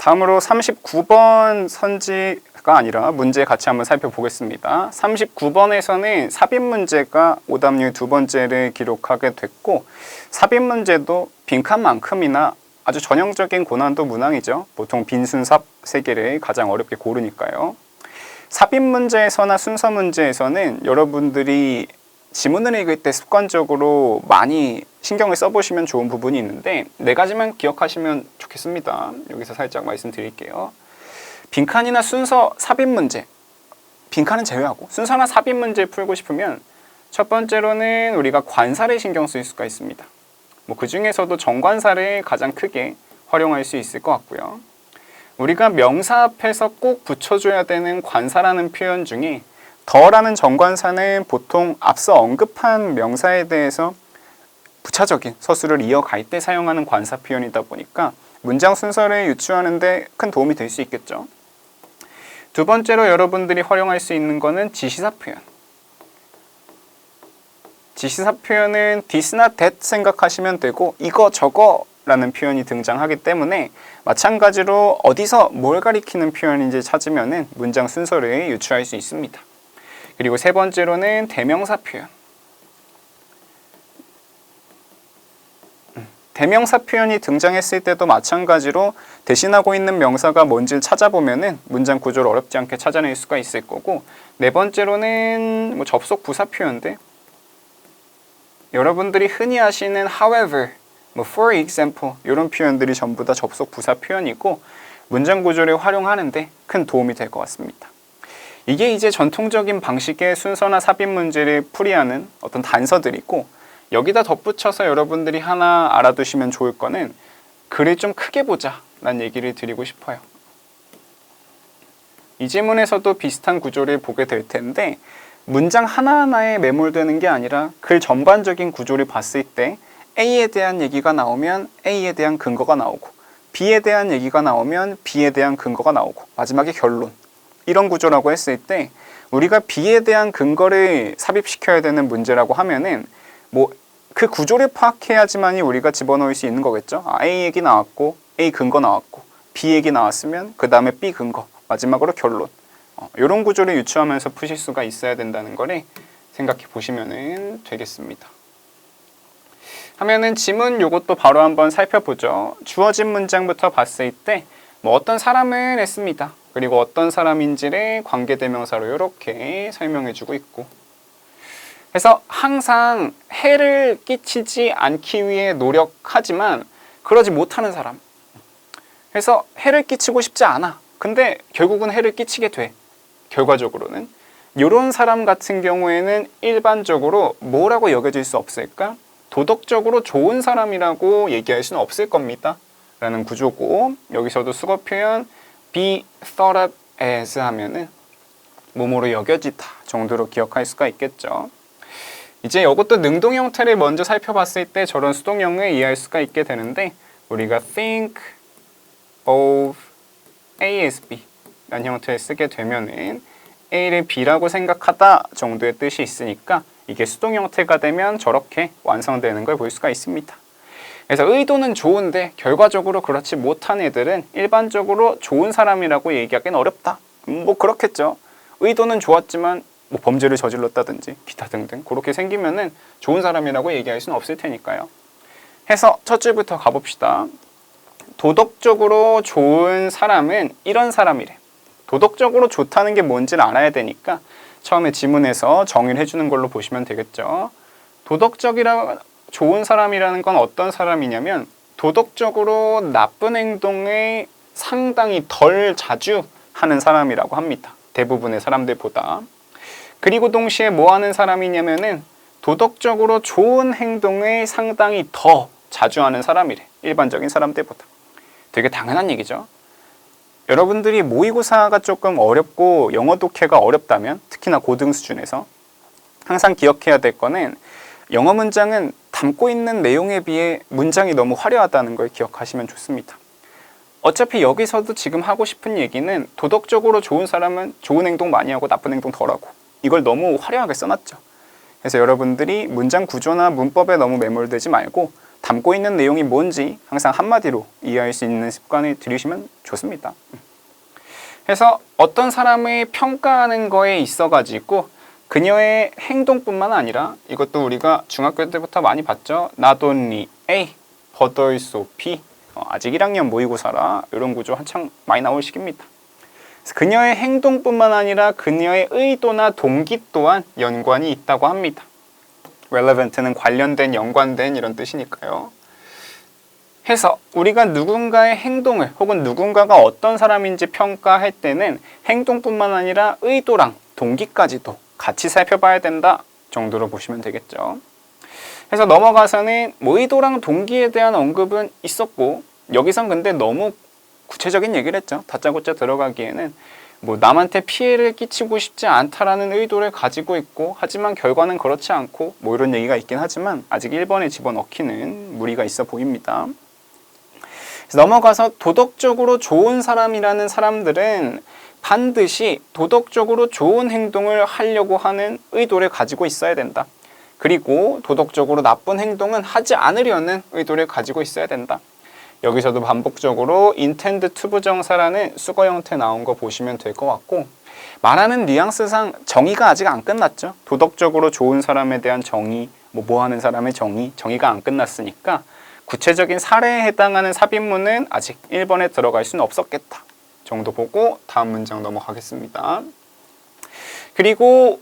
다음으로 39번 선지가 아니라 문제 같이 한번 살펴보겠습니다. 39번에서는 삽입 문제가 오답률 두 번째를 기록하게 됐고, 삽입 문제도 빈칸만큼이나 아주 전형적인 고난도 문항이죠. 보통 빈순삽 3개를 가장 어렵게 고르니까요. 삽입 문제에서나 순서 문제에서는 여러분들이 지문을 읽을 때 습관적으로 많이 신경을 써보시면 좋은 부분이 있는데 4가지만 기억하시면 좋겠습니다. 여기서 살짝 말씀드릴게요. 빈칸이나 순서 삽입 문제, 빈칸은 제외하고 순서나 삽입 문제 풀고 싶으면 첫 번째로는 우리가 관사를 신경 쓸 수가 있습니다. 그 중에서도 정관사를 가장 크게 활용할 수 있을 것 같고요. 우리가 명사 앞에서 꼭 붙여줘야 되는 관사라는 표현 중에 더라는 정관사는 보통 앞서 언급한 명사에 대해서 부차적인 서술을 이어갈 때 사용하는 관사 표현이다 보니까 문장 순서를 유추하는 데 큰 도움이 될 수 있겠죠. 두 번째로 여러분들이 활용할 수 있는 거는 지시사 표현. 지시사 표현은 this, not that 생각하시면 되고 이거 저거 라는 표현이 등장하기 때문에 마찬가지로 어디서 뭘 가리키는 표현인지 찾으면 문장 순서를 유추할 수 있습니다. 그리고 세 번째로는 대명사 표현. 대명사 표현이 등장했을 때도 마찬가지로 대신하고 있는 명사가 뭔지를 찾아보면 문장 구조를 어렵지 않게 찾아낼 수가 있을 거고, 네 번째로는 접속 부사 표현들. 여러분들이 흔히 하시는 however, for example 이런 표현들이 전부 다 접속 부사 표현이고 문장 구조를 활용하는데 큰 도움이 될 것 같습니다. 이게 이제 전통적인 방식의 순서나 삽입 문제를 풀이하는 어떤 단서들이고, 여기다 덧붙여서 여러분들이 하나 알아두시면 좋을 거는 글을 좀 크게 보자 라는 얘기를 드리고 싶어요. 이 지문에서도 비슷한 구조를 보게 될 텐데 문장 하나하나에 매몰되는 게 아니라 글 전반적인 구조를 봤을 때 A에 대한 얘기가 나오면 A에 대한 근거가 나오고, B에 대한 얘기가 나오면 B에 대한 근거가 나오고, 마지막에 결론. 이런 구조라고 했을 때 우리가 B에 대한 근거를 삽입시켜야 되는 문제라고 하면은 그 구조를 파악해야지만이 우리가 집어넣을 수 있는 거겠죠. A 얘기 나왔고 A 근거 나왔고 B 얘기 나왔으면 그 다음에 B 근거, 마지막으로 결론. 이런 구조를 유추하면서 푸실 수가 있어야 된다는 거를 생각해 보시면 되겠습니다. 하면은 지문 요것도 바로 한번 살펴보죠. 주어진 문장부터 봤을 때 어떤 사람을 했습니다. 그리고 어떤 사람인지를 관계대명사로 이렇게 설명해주고 있고, 그래서 항상 해를 끼치지 않기 위해 노력하지만 그러지 못하는 사람. 그래서 해를 끼치고 싶지 않아. 근데 결국은 해를 끼치게 돼. 결과적으로는. 이런 사람 같은 경우에는 일반적으로 뭐라고 여겨질 수 없을까? 도덕적으로 좋은 사람이라고 얘기할 수는 없을 겁니다. 라는 구조고, 여기서도 수거 표현 be thought of as 하면은 뭐뭐로 여겨지다 정도로 기억할 수가 있겠죠. 이제 이것도 능동 형태를 먼저 살펴봤을 때 저런 수동형을 이해할 수가 있게 되는데, 우리가 think of A as B 라는 형태를 쓰게 되면은 A를 B라고 생각하다 정도의 뜻이 있으니까 이게 수동 형태가 되면 저렇게 완성되는 걸 볼 수가 있습니다. 그래서 의도는 좋은데 결과적으로 그렇지 못한 애들은 일반적으로 좋은 사람이라고 얘기하기는 어렵다. 그렇겠죠. 의도는 좋았지만 범죄를 저질렀다든지 기타 등등 그렇게 생기면은 좋은 사람이라고 얘기할 수는 없을 테니까요. 해서 첫 줄부터 가봅시다. 도덕적으로 좋은 사람은 이런 사람이래. 도덕적으로 좋다는 게 뭔지를 알아야 되니까 처음에 지문에서 정의를 해주는 걸로 보시면 되겠죠. 도덕적이라 좋은 사람이라는 건 어떤 사람이냐면 도덕적으로 나쁜 행동을 상당히 덜 자주 하는 사람이라고 합니다. 대부분의 사람들보다. 그리고 동시에 뭐 하는 사람이냐면은 도덕적으로 좋은 행동을 상당히 더 자주 하는 사람이래. 일반적인 사람들보다. 되게 당연한 얘기죠. 여러분들이 모의고사가 조금 어렵고 영어 독해가 어렵다면, 특히나 고등 수준에서 항상 기억해야 될 거는 영어 문장은 담고 있는 내용에 비해 문장이 너무 화려하다는 걸 기억하시면 좋습니다. 어차피 여기서도 지금 하고 싶은 얘기는 도덕적으로 좋은 사람은 좋은 행동 많이 하고 나쁜 행동 덜 하고, 이걸 너무 화려하게 써놨죠. 그래서 여러분들이 문장 구조나 문법에 너무 매몰되지 말고 담고 있는 내용이 뭔지 항상 한마디로 이해할 수 있는 습관을 들이시면 좋습니다. 그래서 어떤 사람을 평가하는 거에 있어가지고 그녀의 행동뿐만 아니라 이것도 우리가 중학교 때부터 많이 봤죠. Not only A, but also B. 아직 1학년 모의고사라 이런 구조 한창 많이 나올 시기입니다. 그래서 그녀의 행동뿐만 아니라 그녀의 의도나 동기 또한 연관이 있다고 합니다. relevant는 관련된, 연관된 이런 뜻이니까요. 해서 우리가 누군가의 행동을 혹은 누군가가 어떤 사람인지 평가할 때는 행동뿐만 아니라 의도랑 동기까지도 같이 살펴봐야 된다 정도로 보시면 되겠죠. 그래서 넘어가서는 의도랑 동기에 대한 언급은 있었고 여기선 근데 너무 구체적인 얘기를 했죠. 다짜고짜 들어가기에는 남한테 피해를 끼치고 싶지 않다라는 의도를 가지고 있고 하지만 결과는 그렇지 않고 이런 얘기가 있긴 하지만 아직 1번에 집어넣기는 무리가 있어 보입니다. 그래서 넘어가서 도덕적으로 좋은 사람이라는 사람들은 반드시 도덕적으로 좋은 행동을 하려고 하는 의도를 가지고 있어야 된다. 그리고 도덕적으로 나쁜 행동은 하지 않으려는 의도를 가지고 있어야 된다. 여기서도 반복적으로 intend to 부정사라는 수거 형태 나온 거 보시면 될 것 같고 말하는 뉘앙스상 정의가 아직 안 끝났죠. 도덕적으로 좋은 사람에 대한 정의, 뭐 하는 사람의 정의가 안 끝났으니까 구체적인 사례에 해당하는 삽입문은 아직 1번에 들어갈 수는 없었겠다 정도 보고 다음 문장 넘어가겠습니다. 그리고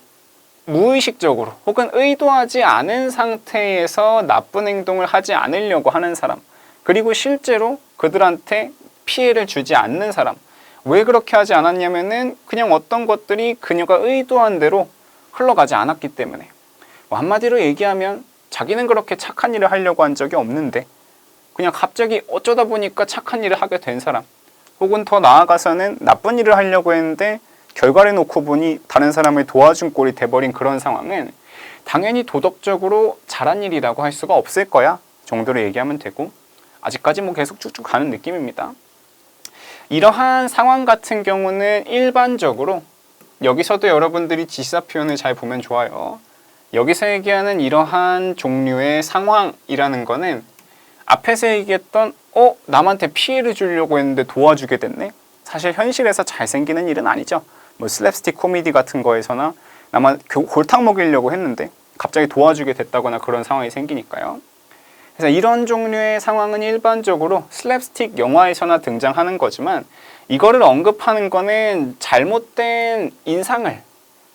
무의식적으로 혹은 의도하지 않은 상태에서 나쁜 행동을 하지 않으려고 하는 사람 그리고 실제로 그들한테 피해를 주지 않는 사람 왜 그렇게 하지 않았냐면은 그냥 어떤 것들이 그녀가 의도한 대로 흘러가지 않았기 때문에 한마디로 얘기하면 자기는 그렇게 착한 일을 하려고 한 적이 없는데 그냥 갑자기 어쩌다 보니까 착한 일을 하게 된 사람 혹은 더 나아가서는 나쁜 일을 하려고 했는데 결과를 놓고 보니 다른 사람을 도와준 꼴이 돼버린 그런 상황은 당연히 도덕적으로 잘한 일이라고 할 수가 없을 거야 정도로 얘기하면 되고 아직까지 계속 쭉쭉 가는 느낌입니다. 이러한 상황 같은 경우는 일반적으로 여기서도 여러분들이 지시사 표현을 잘 보면 좋아요. 여기서 얘기하는 이러한 종류의 상황이라는 거는 앞에서 얘기했던 남한테 피해를 주려고 했는데 도와주게 됐네. 사실 현실에서 잘 생기는 일은 아니죠. 슬랩스틱 코미디 같은 거에서나 나만 골탕 먹이려고 했는데 갑자기 도와주게 됐다거나 그런 상황이 생기니까요. 그래서 이런 종류의 상황은 일반적으로 슬랩스틱 영화에서나 등장하는 거지만 이거를 언급하는 거는 잘못된 인상을,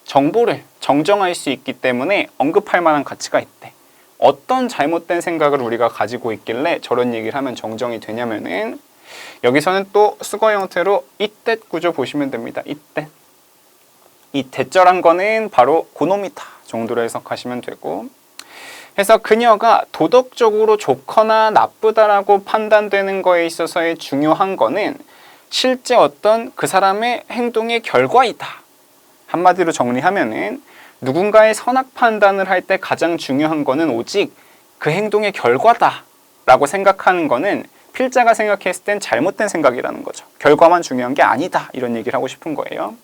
정보를 정정할 수 있기 때문에 언급할 만한 가치가 있대. 어떤 잘못된 생각을 우리가 가지고 있길래 저런 얘기를 하면 정정이 되냐면은 여기서는 또 수거 형태로 이때 구조 보시면 됩니다. 이때. 이 대절한 거는 바로 고놈이다 정도로 해석하시면 되고 그래서 그녀가 도덕적으로 좋거나 나쁘다라고 판단되는 거에 있어서의 중요한 거는 실제 어떤 그 사람의 행동의 결과이다. 한마디로 정리하면은 누군가의 선악 판단을 할 때 가장 중요한 거는 오직 그 행동의 결과다 라고 생각하는 거는 필자가 생각했을 땐 잘못된 생각이라는 거죠. 결과만 중요한 게 아니다 이런 얘기를 하고 싶은 거예요.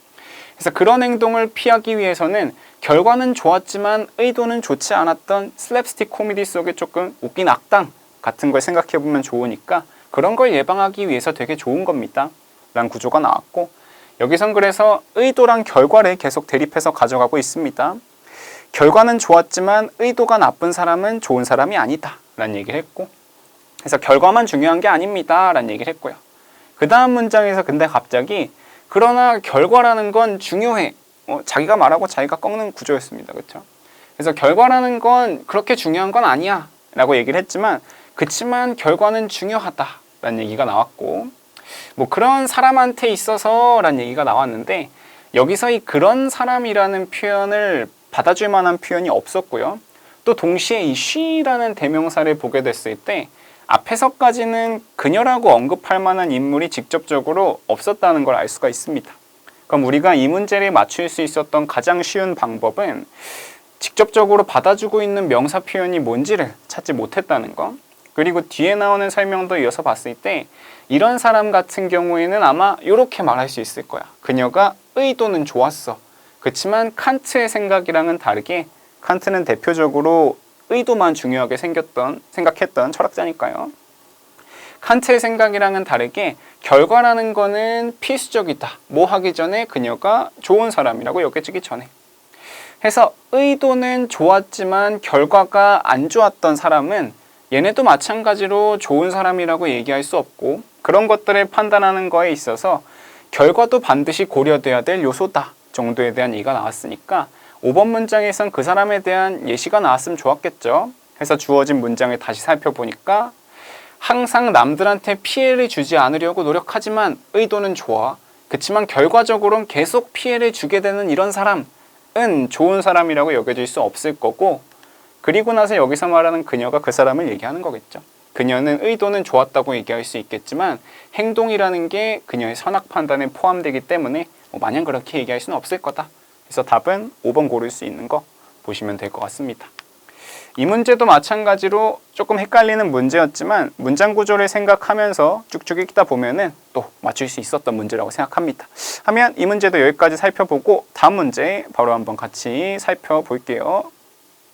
그래서 그런 행동을 피하기 위해서는 결과는 좋았지만 의도는 좋지 않았던 슬랩스틱 코미디 속에 조금 웃긴 악당 같은 걸 생각해보면 좋으니까 그런 걸 예방하기 위해서 되게 좋은 겁니다 라는 구조가 나왔고 여기선 그래서 의도랑 결과를 계속 대립해서 가져가고 있습니다. 결과는 좋았지만 의도가 나쁜 사람은 좋은 사람이 아니다 라는 얘기를 했고 그래서 결과만 중요한 게 아닙니다 라는 얘기를 했고요. 그 다음 문장에서 근데 갑자기 그러나 결과라는 건 중요해. 자기가 말하고 자기가 꺾는 구조였습니다. 그렇죠? 그래서 결과라는 건 그렇게 중요한 건 아니야 라고 얘기를 했지만 그치만 결과는 중요하다 라는 얘기가 나왔고 그런 사람한테 있어서 라는 얘기가 나왔는데 여기서 이 그런 사람이라는 표현을 받아줄 만한 표현이 없었고요. 또 동시에 이 she라는 대명사를 보게 됐을 때 앞에서까지는 그녀라고 언급할 만한 인물이 직접적으로 없었다는 걸 알 수가 있습니다. 그럼 우리가 이 문제를 맞출 수 있었던 가장 쉬운 방법은 직접적으로 받아주고 있는 명사 표현이 뭔지를 찾지 못했다는 거. 그리고 뒤에 나오는 설명도 이어서 봤을 때 이런 사람 같은 경우에는 아마 이렇게 말할 수 있을 거야. 그녀가 의도는 좋았어. 그렇지만 칸트의 생각이랑은 다르게 칸트는 대표적으로 의도만 중요하게 생각했던 철학자니까요. 칸트의 생각이랑은 다르게 결과라는 거는 필수적이다. 뭐 하기 전에 그녀가 좋은 사람이라고 여겨지기 전에. 해서 의도는 좋았지만 결과가 안 좋았던 사람은 얘네도 마찬가지로 좋은 사람이라고 얘기할 수 없고, 그런 것들을 판단하는 거에 있어서 결과도 반드시 고려돼야 될 요소다 정도에 대한 얘기가 나왔으니까 5번 문장에선 그 사람에 대한 예시가 나왔으면 좋았겠죠. 해서 주어진 문장을 다시 살펴보니까 항상 남들한테 피해를 주지 않으려고 노력하지만 의도는 좋아. 그치만 결과적으로는 계속 피해를 주게 되는 이런 사람은 좋은 사람이라고 여겨질 수 없을 거고, 그리고 나서 여기서 말하는 그녀가 그 사람을 얘기하는 거겠죠. 그녀는 의도는 좋았다고 얘기할 수 있겠지만 행동이라는 게 그녀의 선악 판단에 포함되기 때문에 마냥 그렇게 얘기할 수는 없을 거다. 그래서 답은 5번 고를 수 있는 거 보시면 될 것 같습니다. 이 문제도 마찬가지로 조금 헷갈리는 문제였지만 문장 구조를 생각하면서 쭉쭉 읽다 보면은 또 맞출 수 있었던 문제라고 생각합니다. 하면 이 문제도 여기까지 살펴보고 다음 문제 바로 한번 같이 살펴볼게요.